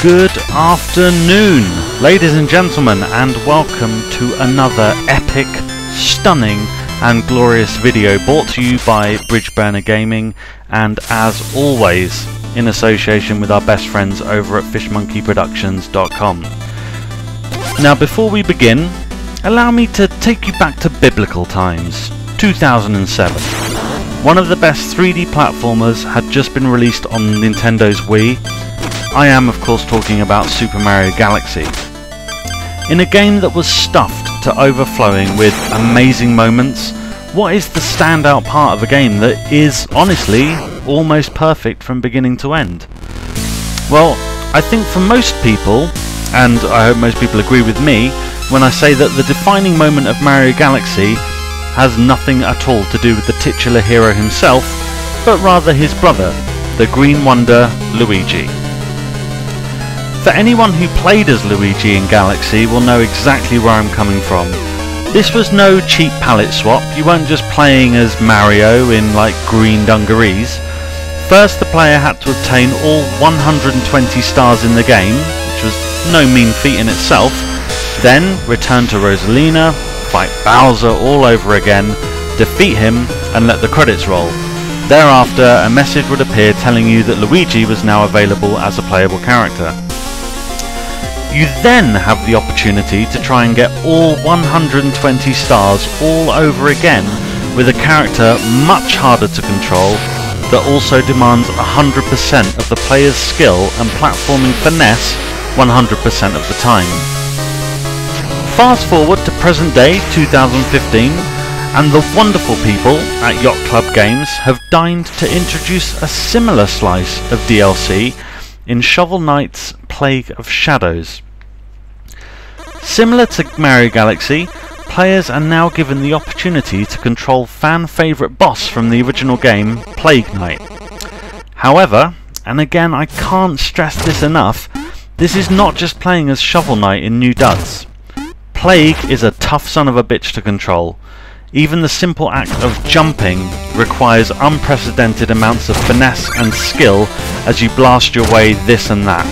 Good afternoon, ladies and gentlemen, and welcome to another epic, stunning and glorious video brought to you by Bridgeburner Gaming, and as always in association with our best friends over at fishmonkeyproductions.com. Now before we begin, allow me to take you back to biblical times, 2007. One of the best 3D platformers had just been released on Nintendo's Wii. I am of course talking about Super Mario Galaxy. In a game that was stuffed to overflowing with amazing moments, what is the standout part of a game that is honestly almost perfect from beginning to end? Well, I think for most people, and I hope most people agree with me when I say that the defining moment of Mario Galaxy has nothing at all to do with the titular hero himself, but rather his brother, the Green Wonder Luigi. For anyone who played as Luigi in Galaxy will know exactly where I'm coming from. This was no cheap palette swap. You weren't just playing as Mario in like green dungarees. First the player had to obtain all 120 stars in the game, which was no mean feat in itself, then return to Rosalina, fight Bowser all over again, defeat him and let the credits roll. Thereafter a message would appear telling you that Luigi was now available as a playable character. You then have the opportunity to try and get all 120 stars all over again with a character much harder to control that also demands 100% of the player's skill and platforming finesse 100% of the time. Fast forward to present day 2015 and the wonderful people at Yacht Club Games have deigned to introduce a similar slice of DLC in Shovel Knight's Plague of Shadows. Similar to Mario Galaxy, players are now given the opportunity to control fan favourite boss from the original game, Plague Knight. However, and again I can't stress this enough, this is not just playing as Shovel Knight in New Duds. Plague is a tough son of a bitch to control. Even the simple act of jumping requires unprecedented amounts of finesse and skill as you blast your way this and that.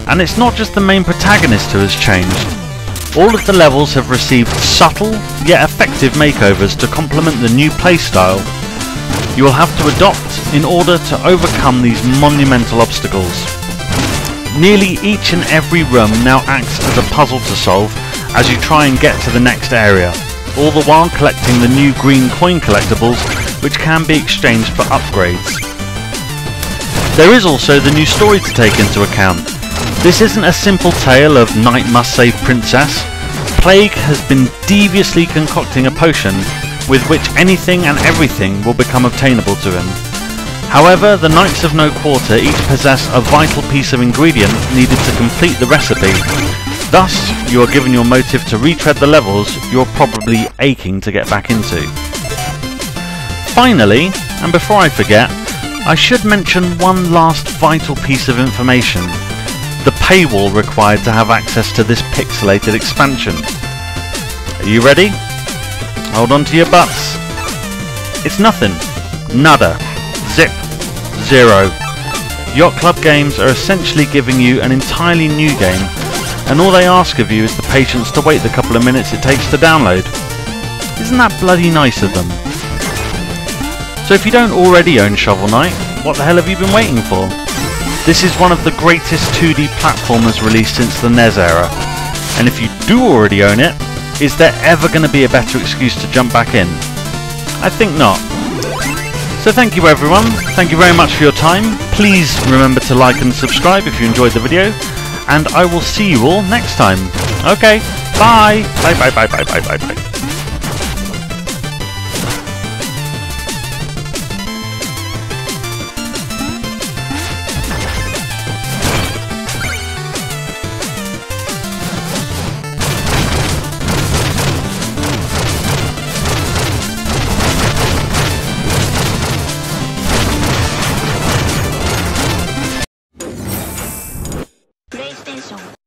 And it's not just the main protagonist who has changed. All of the levels have received subtle yet effective makeovers to complement the new playstyle you will have to adopt in order to overcome these monumental obstacles. Nearly each and every room now acts as a puzzle to solve as you try and get to the next area, all the while collecting the new green coin collectibles which can be exchanged for upgrades. There is also the new story to take into account. This isn't a simple tale of knight must save princess. Plague has been deviously concocting a potion with which anything and everything will become obtainable to him. However, the Knights of No Quarter each possess a vital piece of ingredient needed to complete the recipe. Thus, you are given your motive to retread the levels you're probably aching to get back into. Finally, and before I forget, I should mention one last vital piece of information. The paywall required to have access to this pixelated expansion. Are you ready? Hold on to your butts. It's nothing. Nada. Zip. Zero. Yacht Club Games are essentially giving you an entirely new game, and all they ask of you is the patience to wait the couple of minutes it takes to download. Isn't that bloody nice of them? So if you don't already own Shovel Knight, what the hell have you been waiting for? This is one of the greatest 2D platformers released since the NES era, and if you do already own it, is there ever going to be a better excuse to jump back in? I think not. So thank you everyone, thank you very much for your time. Please remember to like and subscribe if you enjoyed the video, and I will see you all next time. Okay, bye! Bye bye bye bye bye bye bye. PlayStation